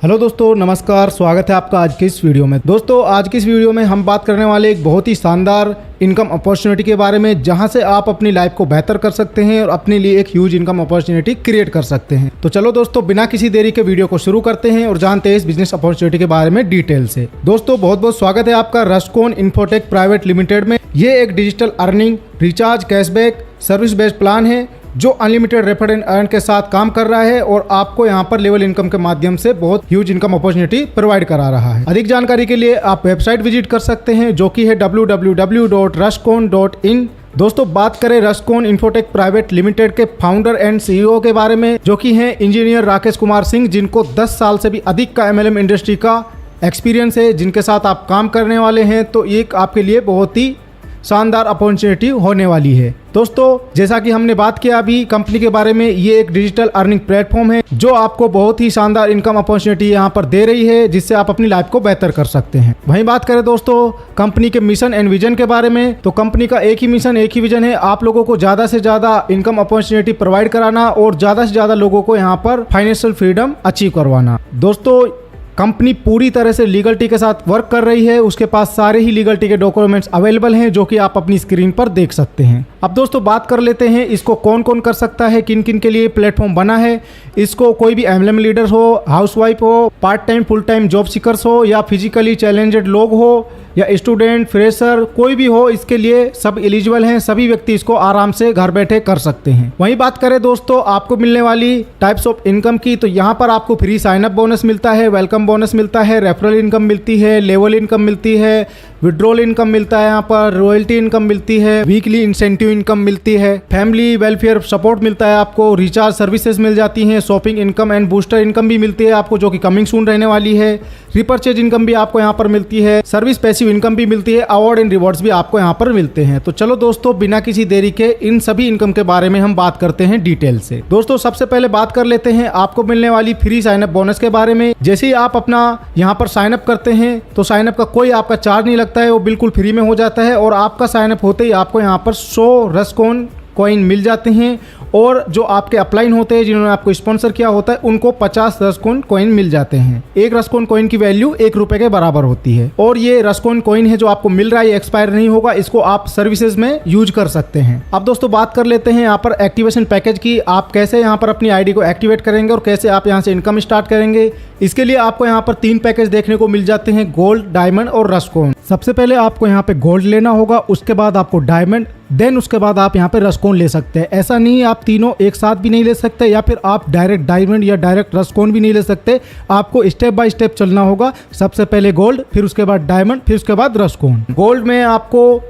Hello दोस्तों, नमस्कार। स्वागत है आपका आज की इस वीडियो में। दोस्तों, आज की इस वीडियो में हम बात करने वाले एक बहुत ही शानदार इनकम अपॉर्चुनिटी के बारे में, जहां से आप अपनी लाइफ को बेहतर कर सकते हैं और अपने लिए एक ह्यूज इनकम अपॉर्चुनिटी क्रिएट कर सकते हैं। तो चलो दोस्तों, बिना किसी देरी के वीडियो को शुरू करते हैं और जानते हैं इस बिजनेस अपॉर्चुनिटी के बारे में डिटेल से। दोस्तों, बहुत बहुत स्वागत है आपका रस्टकॉन इन्फोटेक प्राइवेट लिमिटेड में। ये एक digital earning, recharge, cashback, service based plan है जो अनलिमिटेड रेफर एंड अर्न के साथ काम कर रहा है और आपको यहाँ पर लेवल इनकम के माध्यम से बहुत ह्यूज इनकम अपॉर्चुनिटी प्रोवाइड करा रहा है। अधिक जानकारी के लिए आप वेबसाइट विजिट कर सकते हैं, जो कि है www.rustcoin.in। दोस्तों, बात करें रस्टकॉन इन्फोटेक प्राइवेट लिमिटेड के फाउंडर एंड सीईओ के बारे में, जो कि हैं इंजीनियर राकेश कुमार सिंह, जिनको 10 साल से भी अधिक का MLM इंडस्ट्री का एक्सपीरियंस है, जिनके साथ आप काम करने वाले हैं। तो एक आपके लिए बहुत ही शानदार अपॉर्चुनिटी होने वाली है। दोस्तों, जैसा कि हमने बात किया अभी कंपनी के बारे में, ये एक डिजिटल अर्निंग प्लेटफॉर्म है जो आपको बहुत ही शानदार इनकम अपॉर्चुनिटी यहाँ पर दे रही है, जिससे आप अपनी लाइफ को बेहतर कर सकते हैं। वहीं बात करें दोस्तों कंपनी के मिशन एंड विजन के बारे में, तो कंपनी का एक ही मिशन, एक ही विजन है, आप लोगों को ज्यादा से ज्यादा इनकम अपॉर्चुनिटी प्रोवाइड कराना और ज्यादा से ज्यादा लोगों को यहाँ पर फाइनेंशियल फ्रीडम अचीव करवाना। दोस्तों, कंपनी पूरी तरह से लीगलिटी के साथ वर्क कर रही है। उसके पास सारे ही लीगलिटी के डॉक्यूमेंट्स अवेलेबल हैं, जो कि आप अपनी स्क्रीन पर देख सकते हैं। अब दोस्तों, बात कर लेते हैं इसको कौन कौन कर सकता है, किन किन के लिए प्लेटफॉर्म बना है। इसको कोई भी MLM लीडर हो, हाउसवाइफ हो, part time full time job seekers हो, या फिजिकली चैलेंजेड लोग हो, या स्टूडेंट, फ्रेशर, कोई भी हो, इसके लिए सब एलिजिबल हैं। सभी व्यक्ति इसको आराम से घर बैठे कर सकते हैं। वहीं बात करें दोस्तों आपको मिलने वाली टाइप्स ऑफ इनकम की, तो यहाँ पर आपको फ्री साइन अप बोनस मिलता है, वेलकम बोनस मिलता है, रेफरल इनकम मिलती है, लेवल इनकम मिलती है, विड्रॉल इनकम मिलता है, यहाँ पर रॉयल्टी इनकम मिलती है, वीकली इंसेंटिव इनकम मिलती है, फैमिली वेलफेयर सपोर्ट मिलता है आपको, रिचार्ज सर्विसेज मिल जाती हैं, shopping income and booster income भी मिलती है आपको, जो कि कमिंग सून रहने वाली है, रिपर्चेज इनकम भी आपको यहाँ पर मिलती है, सर्विस पैसिव इनकम भी मिलती है, अवार्ड एंड रिवॉर्ड्स भी आपको यहाँ पर मिलते हैं। तो चलो दोस्तों, बिना किसी देरी के इन सभी इनकम के बारे में हम बात करते हैं डिटेल से। दोस्तों, सबसे पहले बात कर लेते हैं आपको मिलने वाली फ्री साइन अप बोनस के बारे में। जैसे ही आप अपना यहाँ पर साइन अप करते हैं, तो साइन अप का कोई आपका चार्ज नहीं लगता है, वो बिल्कुल फ्री में हो जाता है। और आपका साइन अप होते ही आपको यहाँ पर 100 रस्टकॉन कॉइन मिल जाते हैं, और जो आपके अपलाइन होते हैं, जिन्होंने आपको स्पॉन्सर किया होता है, उनको 50 रस्टकॉन कॉइन मिल जाते हैं। एक रस्टकॉन कॉइन की वैल्यू 1 रुपए के बराबर होती है। और ये रस्टकॉन कॉइन है जो आपको मिल रहा है, ये एक्सपायर नहीं होगा, इसको आप सर्विसेज में यूज कर सकते हैं। अब दोस्तों, बात कर लेते हैं यहाँ पर एक्टिवेशन पैकेज की। आप कैसे यहाँ पर अपनी आईडी को एक्टिवेट करेंगे और कैसे आप यहाँ से इनकम स्टार्ट करेंगे। इसके लिए आपको यहाँ पर 3 पैकेज देखने को मिल जाते हैं, गोल्ड, डायमंड और रस्टकॉन। सबसे पहले आपको यहाँ पे गोल्ड लेना होगा, उसके बाद आपको डायमंड, देन उसके बाद आप यहाँ पे रस्टकॉन ले सकते हैं। ऐसा नहीं आप तीनों एक साथ भी नहीं ले सकते, या फिर आप डायरेक्ट डायमंड या डायरेक्ट रस्टकॉन भी नहीं ले सकते। आपको स्टेप बाय स्टेप चलना होगा। सबसे पहले गोल्ड, फिर उसके बाद डायमंड, फिर उसके बाद रस्टकॉन। गोल्ड में आपको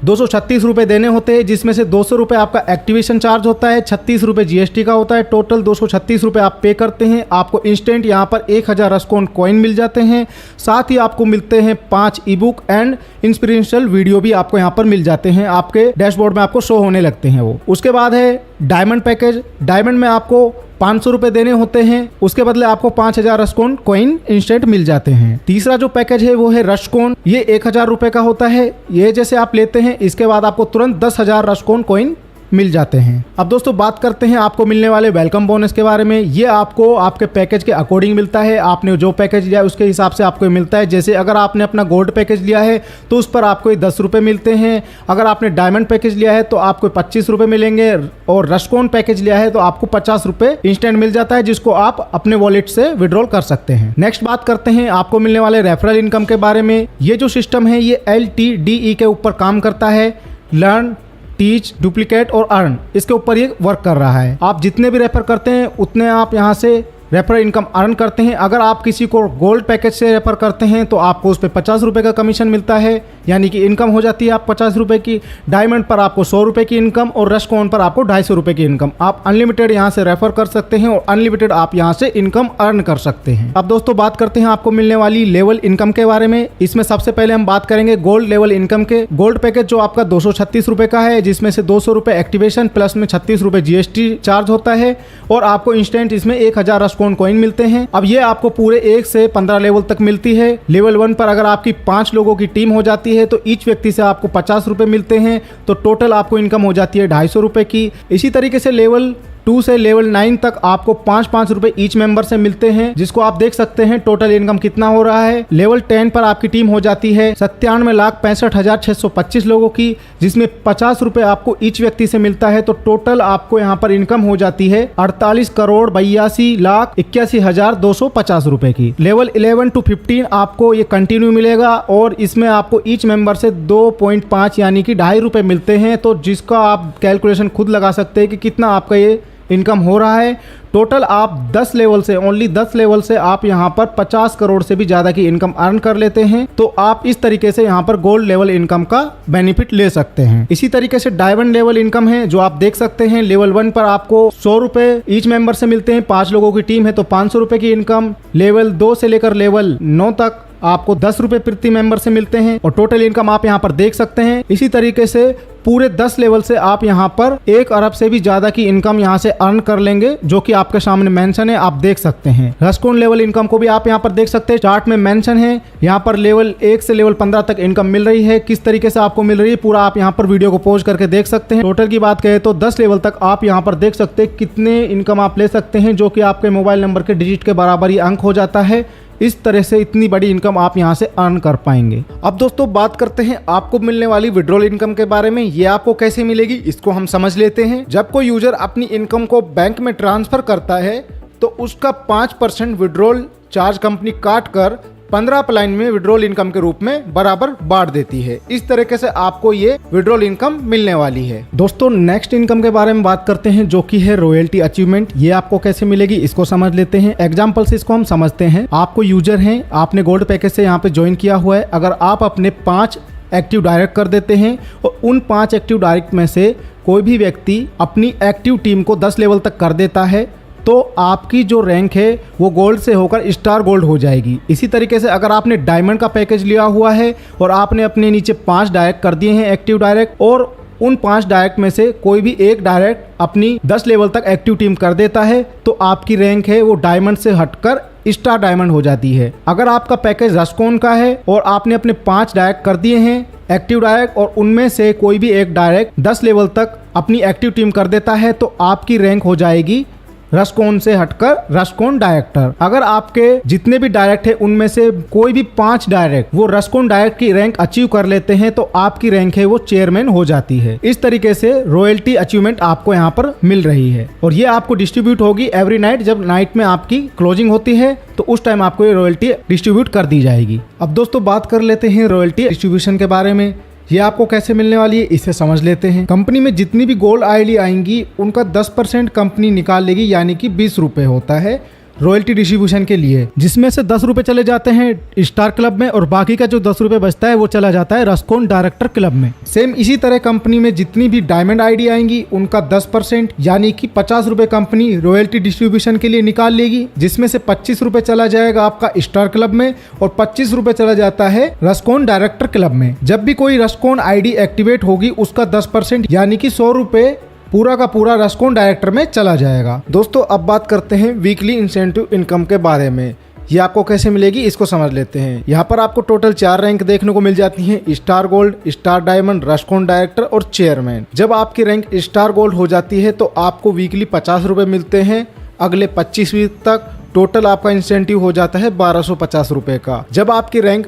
236 रुपए देने होते हैं, जिसमें से 200 रुपए आपका एक्टिवेशन चार्ज होता है, 36 रुपए GST का होता है। टोटल 236 रुपए आप पे करते हैं। आपको इंस्टेंट यहाँ पर 1000 रस्टकॉन कॉइन मिल जाते हैं। साथ ही आपको मिलते हैं 5 ई बुक एंड इंस्पिरेशनल वीडियो भी आपको यहाँ पर मिल जाते हैं। आपके डैशबोर्ड में आपको शो होने लगते हैं वो। उसके बाद है डायमंड पैकेज। डायमंड में आपको 500 रुपए देने होते हैं, उसके बदले आपको 5000 रस्टकॉन कॉइन इंस्टेंट मिल जाते हैं। तीसरा जो पैकेज है वो है रस्टकॉन। ये 1000 रुपए का होता है। ये जैसे आप लेते हैं, इसके बाद आपको तुरंत 10,000 रस्टकॉन कॉइन मिल जाते हैं। अब दोस्तों, बात करते हैं आपको मिलने वाले वेलकम बोनस के बारे में। ये आपको आपके पैकेज के अकॉर्डिंग मिलता है। आपने जो पैकेज लिया है उसके हिसाब से आपको मिलता है। जैसे अगर आपने अपना गोल्ड पैकेज लिया है तो उस पर आपको 10 रुपये मिलते हैं। अगर आपने डायमंड पैकेज लिया है तो आपको 25 रुपये मिलेंगे, और रस्टकॉन पैकेज लिया है तो आपको 50 रुपये इंस्टेंट मिल जाता है, जिसको आप अपने वॉलेट से विड्रॉल कर सकते हैं। नेक्स्ट बात करते हैं आपको मिलने वाले रेफरल इनकम के बारे में। ये जो सिस्टम है ये LTDE के ऊपर काम करता है, लर्न, टीच, डुप्लीकेट और अर्न। इसके ऊपर ये वर्क कर रहा है। आप जितने भी रेफर करते हैं उतने आप यहाँ से रेफर इनकम अर्न करते हैं। अगर आप किसी को गोल्ड पैकेज से रेफर करते हैं तो आपको उस पर 50 रुपये का कमीशन मिलता है, यानी कि इनकम हो जाती है आप 50 रुपये की। डायमंड पर आपको 100 रुपये की इनकम, और रस्टकॉन पर आपको 250 रुपये की इनकम। आप अनलिमिटेड यहाँ से रेफर कर सकते हैं और अनलिमिटेड आप यहाँ से इनकम अर्न कर सकते हैं। अब दोस्तों, बात करते हैं आपको मिलने वाली लेवल इनकम के बारे में। इसमें सबसे पहले हम बात करेंगे गोल्ड लेवल इनकम के। गोल्ड पैकेज जो आपका 236 रुपये का है, जिसमें से 200 रुपये एक्टिवेशन प्लस में 36 रुपये GST चार्ज होता है, और आपको इंस्टेंट इसमें 1000 रस्टकॉन कॉइन मिलते हैं। अब ये आपको पूरे 1 से 15 लेवल तक मिलती है। लेवल 1 पर अगर आपकी 5 लोगों की टीम हो जाती है तो ईच व्यक्ति से आपको 50 रुपये मिलते हैं। तो टोटल आपको इनकम हो जाती है 250 रुपये की। इसी तरीके से लेवल 2 से लेवल 9 तक आपको 5-5 रुपए ईच मेंबर से मिलते हैं, जिसको आप देख सकते हैं टोटल इनकम कितना हो रहा है। लेवल 10 पर आपकी टीम हो जाती है 97,65,625 लोगों की, जिसमें 50 रुपए आपको ईच व्यक्ति से मिलता है। तो टोटल आपको यहाँ पर इनकम हो जाती है 48,82,81,250 रुपए की। लेवल 11 to 15 आपको ये कंटिन्यू मिलेगा और इसमें आपको ईच मेंबर से 2.5 यानी कि 2.5 रुपए मिलते हैं। तो जिसका आप कैलकुलेशन खुद लगा सकते हैं कि कितना आपका ये इनकम हो रहा है। टोटल आप 10 लेवल से, ओनली 10 लेवल से आप यहाँ पर 50 करोड़ से भी ज़्यादा की इनकम अर्न कर लेते हैं। तो आप इस तरीके से यहाँ पर गोल्ड लेवल इनकम का बेनिफिट ले सकते हैं। इसी तरीके से डायमंड लेवल इनकम है जो आप देख सकते हैं। लेवल 1 पर आपको 100 रुपए ईच मेंबर से मिलते हैं, 5 लोगों की टीम है तो 500 रुपए की इनकम। लेवल 2 से लेकर लेवल 9 तक आपको 10 रुपए प्रति मेंबर से मिलते हैं और टोटल इनकम आप यहाँ पर देख सकते हैं। इसी तरीके से पूरे 10 लेवल से आप यहाँ पर 1 अरब से भी ज्यादा की इनकम यहाँ से अर्न कर लेंगे, जो कि आपके सामने मेंशन है, आप देख सकते हैं। रस्कोन लेवल इनकम को भी आप यहाँ पर देख सकते हैं, चार्ट में मेंशन है। यहाँ पर लेवल 1 से लेवल 15 तक इनकम मिल रही है, किस तरीके से आपको मिल रही है पूरा आप यहाँ पर वीडियो को पॉज करके देख सकते हैं। टोटल की बात करें तो 10 लेवल तक आप यहाँ पर देख सकते हैं कितने इनकम आप ले सकते हैं, जो कि आपके मोबाइल नंबर के डिजिट के बराबर ही अंक हो जाता है। इस तरह से इतनी बड़ी इनकम आप यहां से अर्न कर पाएंगे। अब दोस्तों बात करते हैं आपको मिलने वाली विड्रॉल इनकम के बारे में। ये आपको कैसे मिलेगी इसको हम समझ लेते हैं। जब कोई यूजर अपनी इनकम को बैंक में ट्रांसफर करता है तो उसका 5% विड्रॉल चार्ज कंपनी काट कर 15 अपलाइन में विड्रॉल इनकम के रूप में बराबर बांट देती है। इस तरीके से आपको ये विड्रॉल इनकम मिलने वाली है। दोस्तों नेक्स्ट इनकम के बारे में बात करते हैं, जो कि है रॉयल्टी अचीवमेंट। ये आपको कैसे मिलेगी इसको समझ लेते हैं। एग्जाम्पल से इसको हम समझते हैं। आपको यूजर हैं, आपने गोल्ड पैकेज से यहाँ पे ज्वाइन किया हुआ है। अगर आप अपने 5 एक्टिव डायरेक्ट कर देते हैं और उन 5 एक्टिव डायरेक्ट में से कोई भी व्यक्ति अपनी एक्टिव टीम को 10 लेवल तक कर देता है तो आपकी जो रैंक है वो गोल्ड से होकर स्टार गोल्ड हो जाएगी। इसी तरीके से अगर आपने डायमंड का पैकेज लिया हुआ है और आपने अपने नीचे 5 डायरेक्ट कर दिए हैं एक्टिव डायरेक्ट, और उन 5 डायरेक्ट में से कोई भी एक डायरेक्ट अपनी 10 लेवल तक एक्टिव टीम कर देता है तो आपकी रैंक है वो डायमंड से हटकर स्टार डायमंड हो जाती है। अगर आपका पैकेज रस्कोन का है और आपने अपने 5 डायरेक्ट कर दिए हैं एक्टिव डायरेक्ट और उनमें से कोई भी एक डायरेक्ट 10 लेवल तक अपनी एक्टिव टीम कर देता है तो आपकी रैंक हो जाएगी रस्कोन से हटकर रस्कोन डायरेक्टर। अगर आपके जितने भी डायरेक्ट है उनमें से कोई भी 5 डायरेक्ट वो रस्कोन डायरेक्ट की रैंक अचीव कर लेते हैं तो आपकी रैंक है वो चेयरमैन हो जाती है। इस तरीके से रॉयल्टी अचीवमेंट आपको यहाँ पर मिल रही है और ये आपको डिस्ट्रीब्यूट होगी एवरी नाइट। जब नाइट में आपकी क्लोजिंग होती है तो उस टाइम आपको ये रॉयल्टी डिस्ट्रीब्यूट कर दी जाएगी। अब दोस्तों बात कर लेते हैं रॉयल्टी डिस्ट्रीब्यूशन के बारे में। ये आपको कैसे मिलने वाली है इसे समझ लेते हैं। कंपनी में जितनी भी गोल्ड आईडी आएंगी उनका 10% कंपनी निकाल लेगी, यानी कि 20 रुपए होता है रॉयल्टी डिस्ट्रीब्यूशन के लिए, जिसमें से 10 रुपए चले जाते हैं स्टार क्लब में और बाकी का जो 10 रुपए बचता है वो चला जाता है रस्कोन डायरेक्टर क्लब में। सेम इसी तरह कंपनी में जितनी भी डायमंड आईडी आएंगी उनका 10% यानी कि 50 रुपए कंपनी रॉयल्टी डिस्ट्रीब्यूशन के लिए निकाल लेगी, जिसमें से 25 रुपए चला जाएगा आपका स्टार क्लब में और 25 रुपए चला जाता है रस्कोन डायरेक्टर क्लब में। जब भी कोई रस्कोन आईडी एक्टिवेट होगी उसका 10% यानी कि 100 रुपए पूरा का पूरा रस्कोन डायरेक्टर में चला जाएगा। दोस्तों अब बात करते हैं वीकली इंसेंटिव इनकम के बारे में। ये आपको कैसे मिलेगी इसको समझ लेते हैं। यहाँ पर आपको टोटल 4 रैंक देखने को मिल जाती हैं, स्टार गोल्ड, स्टार डायमंड, रस्कोन डायरेक्टर और चेयरमैन। जब आपकी रैंक स्टार गोल्ड हो जाती है तो आपको वीकली 50 रुपए मिलते हैं। अगले 25 वीक तक टोटल आपका इंसेंटिव हो जाता है 1250 रुपए का। जब आपकी रैंक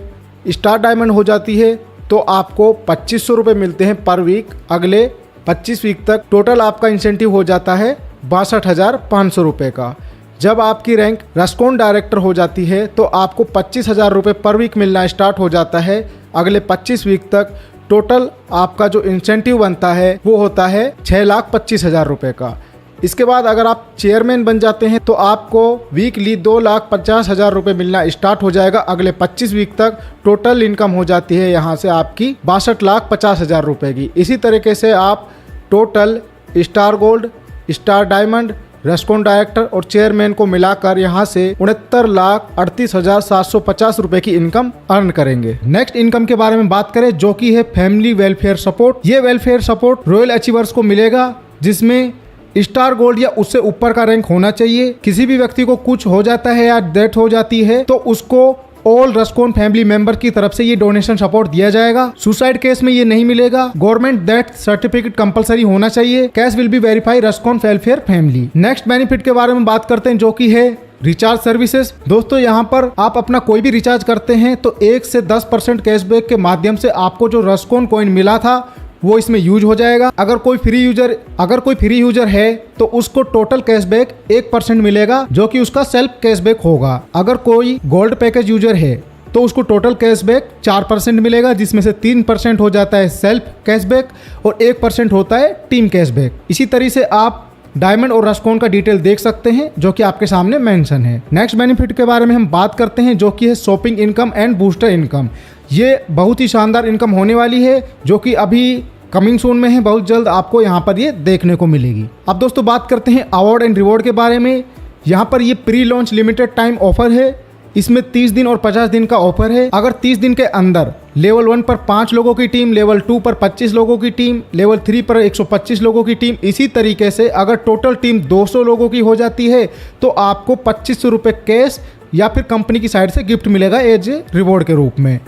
स्टार डायमंड हो जाती है तो आपको 2500 रुपए मिलते हैं पर वीक। अगले 25 वीक तक टोटल आपका इंसेंटिव हो जाता है 62,500 रुपए का। जब आपकी रैंक रस्कोन डायरेक्टर हो जाती है तो आपको 25,000 रुपए पर वीक मिलना स्टार्ट हो जाता है। अगले 25 वीक तक टोटल आपका जो इंसेंटिव बनता है वो होता है 6,25,000 रुपए का। इसके बाद अगर आप चेयरमैन बन जाते हैं तो आपको वीकली 2,50,000 रुपए मिलना स्टार्ट हो जाएगा। अगले 25 वीक तक टोटल इनकम हो जाती है यहाँ से आपकी 62,50,000 रुपए की। इसी तरीके से आप total star gold, star diamond, रस्कोन डायरेक्टर और चेयरमैन को मिलाकर यहाँ से 69,38,750 रुपए की इनकम अर्न करेंगे। नेक्स्ट इनकम के बारे में बात करें जो कि है फैमिली वेलफेयर सपोर्ट। ये वेलफेयर सपोर्ट रॉयल अचीवर्स को मिलेगा, जिसमें स्टार गोल्ड या उससे ऊपर का रैंक होना चाहिए। किसी भी व्यक्ति को कुछ हो जाता है या डेथ हो जाती है तो उसको ऑल रस्कोन फैमिली मेंबर की तरफ से ये डोनेशन सपोर्ट दिया जाएगा। सुसाइड केस में ये नहीं मिलेगा। गवर्नमेंट डेथ सर्टिफिकेट कंपलसरी होना चाहिए। कैश विल बी वेरीफाई रस्कोन वेलफेयर फैमिली। नेक्स्ट बेनिफिट के बारे में बात करते हैं, जो कि है रिचार्ज सर्विसेज। दोस्तों यहाँ पर आप अपना कोई भी रिचार्ज करते हैं तो 1 से 10% कैशबैक के माध्यम से आपको जो रस्कोन कॉइन मिला था वो इसमें यूज हो जाएगा। अगर कोई फ्री यूजर है तो उसको टोटल कैशबैक 1% मिलेगा, जो कि उसका सेल्फ कैशबैक होगा। अगर कोई गोल्ड पैकेज यूजर है तो उसको टोटल कैशबैक 4% मिलेगा, जिसमें से 3% हो जाता है सेल्फ कैशबैक और 1% होता है टीम कैशबैक। इसी तरीके से आप डायमंड और रस्कोन का डिटेल देख सकते हैं, जो कि आपके सामने मेंशन है। नेक्स्ट बेनिफिट के बारे में हम बात करते हैं, जो कि है shopping income and booster income. ये बहुत ही शानदार इनकम होने वाली है, जो कि अभी कमिंग सून में है। बहुत जल्द आपको यहाँ पर ये देखने को मिलेगी। अब दोस्तों बात करते हैं अवार्ड एंड रिवॉर्ड के बारे में। यहाँ पर ये pre launch limited time offer है। इसमें 30 दिन और 50 दिन का ऑफर है। अगर 30 दिन के अंदर लेवल 1 पर 5 लोगों की टीम, लेवल 2 पर 25 लोगों की टीम, लेवल 3 पर 125 लोगों की टीम, इसी तरीके से अगर टोटल टीम 200 लोगों की हो जाती है तो आपको 2500 रुपये कैश या फिर कंपनी की साइड से गिफ्ट मिलेगा एज ए रिवॉर्ड के रूप में।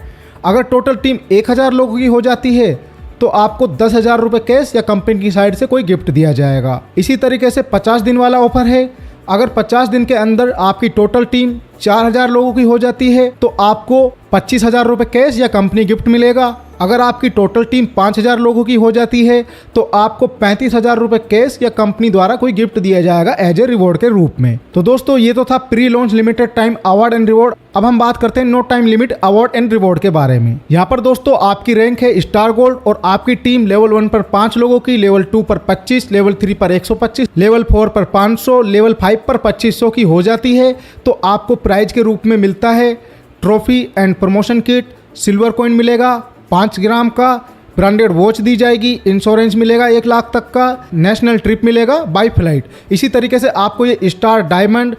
अगर टोटल टीम 1000 लोगों की हो जाती है तो आपको 10,000 रुपये कैश या कंपनी की साइड से कोई गिफ्ट दिया जाएगा। इसी तरीके से 50 दिन वाला ऑफर है। अगर 50 दिन के अंदर आपकी टोटल टीम 4000 लोगों की हो जाती है तो आपको 25,000 रुपये कैश या कंपनी गिफ्ट मिलेगा। अगर आपकी टोटल टीम 5000 लोगों की हो जाती है तो आपको 35,000 रुपये कैश या कंपनी द्वारा कोई गिफ्ट दिया जाएगा एज ए रिवॉर्ड के रूप में। तो दोस्तों ये तो था pre launch limited time award and reward. अब हम बात करते हैं no time limit award and reward के बारे में। यहाँ पर दोस्तों आपकी रैंक है स्टार गोल्ड और आपकी टीम लेवल 1 पर 5 लोगों की, लेवल 2 पर 25, लेवल 3 पर 125, लेवल 4 पर 500, लेवल 5 पर 2500 की हो जाती है तो आपको प्राइज के रूप में मिलता है trophy and promotion kit, silver coin मिलेगा 5 ग्राम का, ब्रांडेड वॉच दी जाएगी, इंश्योरेंस मिलेगा 1 लाख तक का, नेशनल ट्रिप मिलेगा बाई फ्लाइट। इसी तरीके से आपको ये स्टार डायमंड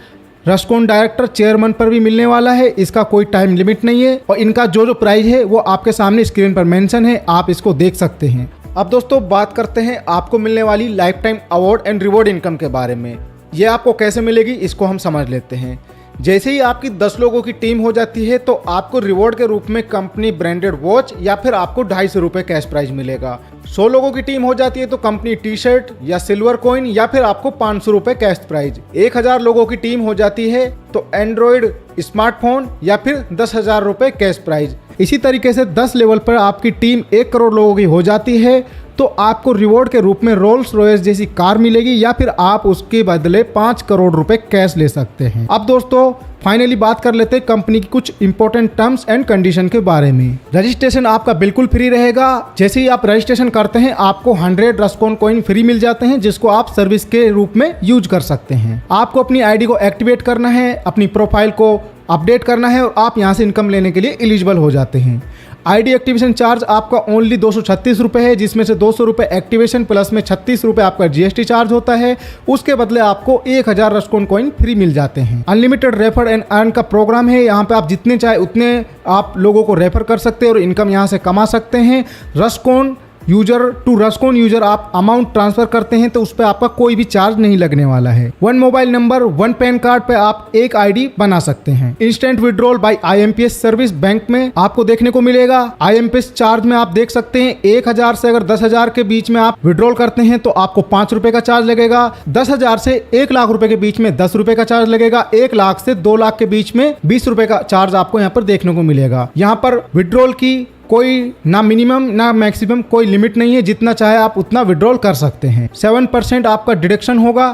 रस्कोन डायरेक्टर चेयरमैन पर भी मिलने वाला है। इसका कोई टाइम लिमिट नहीं है और इनका जो प्राइस है वो आपके सामने स्क्रीन पर मेंशन है, आप इसको देख सकते हैं। अब दोस्तों बात करते हैं आपको मिलने वाली life time award and reward income के बारे में। ये आपको कैसे मिलेगी इसको हम समझ लेते हैं। जैसे ही आपकी 10 लोगों की टीम हो जाती है तो आपको रिवॉर्ड के रूप में कंपनी ब्रांडेड वॉच या फिर आपको 250 रुपये कैश प्राइज मिलेगा। 100 लोगों की टीम हो जाती है तो कंपनी टी शर्ट या सिल्वर कॉइन या फिर आपको 500 रुपये कैश प्राइज। 1000 लोगों की टीम हो जाती है तो एंड्रॉयड स्मार्टफोन या फिर 10,000 रुपये कैश प्राइज। इसी तरीके से 10 लेवल पर आपकी टीम 1 करोड़ लोगों की हो जाती है तो आपको रिवॉर्ड के रूप में रोल्स रॉयस जैसी कार मिलेगी या फिर आप उसके बदले 5 करोड़ रुपए कैश ले सकते हैं। अब दोस्तों फाइनली बात कर लेते हैं कंपनी की कुछ इंपॉर्टेंट टर्म्स एंड कंडीशन के बारे में। रजिस्ट्रेशन आपका बिल्कुल फ्री रहेगा। जैसे ही आप रजिस्ट्रेशन करते हैं आपको 100 रस्कोन कॉइन फ्री मिल जाते हैं, जिसको आप सर्विस के रूप में यूज कर सकते हैं। आपको अपनी आईडी को एक्टिवेट करना है, अपनी प्रोफाइल को अपडेट करना है और आप यहाँ से इनकम लेने के लिए एलिजिबल हो जाते हैं। आईडी एक्टिवेशन चार्ज आपका ओनली 236 रुपये है, जिसमें से 200 रुपये एक्टिवेशन प्लस में 36 रुपये आपका जीएसटी चार्ज होता है। उसके बदले आपको 1000 रस्कोन कॉइन फ्री मिल जाते हैं। अनलिमिटेड रेफर एंड अर्न का प्रोग्राम है। यहाँ पे आप जितने चाहे उतने आप लोगों को रेफर कर सकते हैं और इनकम यहाँ से कमा सकते हैं। रस्कोन यूजर टू रस्कोन यूजर आप अमाउंट ट्रांसफर करते हैं तो उस पर आपका कोई भी चार्ज नहीं लगने वाला है। 1 मोबाइल नंबर 1 पैन कार्ड पे आप 1 आईडी बना सकते हैं। Instant withdrawal by IMPS service bank में आपको देखने को मिलेगा। आईएमपीएस चार्ज में आप देख सकते हैं 1000 से अगर 10,000 के बीच में आप विड्रॉल करते हैं तो आपको 5 रुपए का चार्ज लगेगा। 10,000 से 1 लाख रुपए के बीच में 10 रुपए का चार्ज लगेगा। 1 लाख से 2 लाख के बीच में 20 रुपए का चार्ज आपको यहाँ पर देखने को मिलेगा। यहाँ पर विड्रॉल की कोई ना मिनिमम ना मैक्सिमम कोई लिमिट नहीं है, जितना चाहे आप उतना विड्रॉल कर सकते हैं। 7% आपका डिडक्शन होगा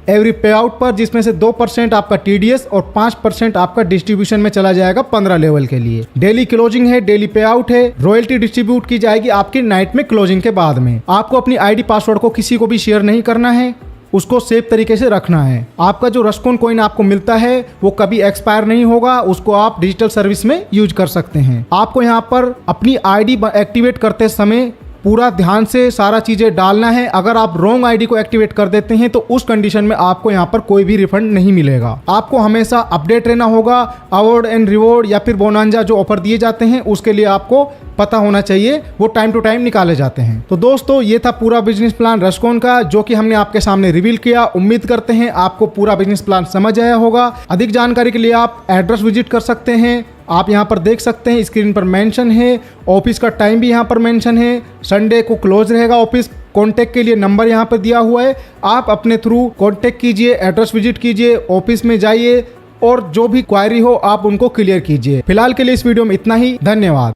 एवरी पे आउट पर, जिसमें से 2% आपका टीडीएस और 5% आपका डिस्ट्रीब्यूशन में चला जाएगा 15 लेवल के लिए। डेली क्लोजिंग है, डेली पे आउट है। रॉयल्टी डिस्ट्रीब्यूट की जाएगी आपकी नाइट में क्लोजिंग के बाद में। आपको अपनी आईडी पासवर्ड को किसी को भी शेयर नहीं करना है, उसको सेफ तरीके से रखना है। आपका जो रस्कोन कॉइन आपको मिलता है वो कभी एक्सपायर नहीं होगा, उसको आप डिजिटल सर्विस में यूज कर सकते हैं। आपको यहाँ पर अपनी आईडी एक्टिवेट करते समय पूरा ध्यान से सारा चीजें डालना है। अगर आप रॉन्ग आईडी को एक्टिवेट कर देते हैं तो उस कंडीशन में आपको यहाँ पर कोई भी रिफंड नहीं मिलेगा। आपको हमेशा अपडेट रहना होगा। अवार्ड एंड रिवॉर्ड या फिर बोनांजा जो ऑफर दिए जाते हैं उसके लिए आपको पता होना चाहिए, वो टाइम टू टाइम निकाले जाते हैं। तो दोस्तों ये था पूरा बिजनेस प्लान रस्कोन का, जो कि हमने आपके सामने रिवील किया। उम्मीद करते हैं आपको पूरा बिजनेस प्लान समझ आया होगा। अधिक जानकारी के लिए आप एड्रेस विजिट कर सकते हैं आप यहाँ पर देख सकते हैं स्क्रीन पर मेंशन है, ऑफिस का टाइम भी यहाँ पर मेंशन है, संडे को क्लोज रहेगा ऑफिस। कॉन्टैक्ट के लिए नंबर यहाँ पर दिया हुआ है, आप अपने थ्रू कॉन्टैक्ट कीजिए, एड्रेस विजिट कीजिए, ऑफिस में जाइए और जो भी क्वायरी हो आप उनको क्लियर कीजिए। फिलहाल के लिए इस वीडियो में इतना ही, धन्यवाद।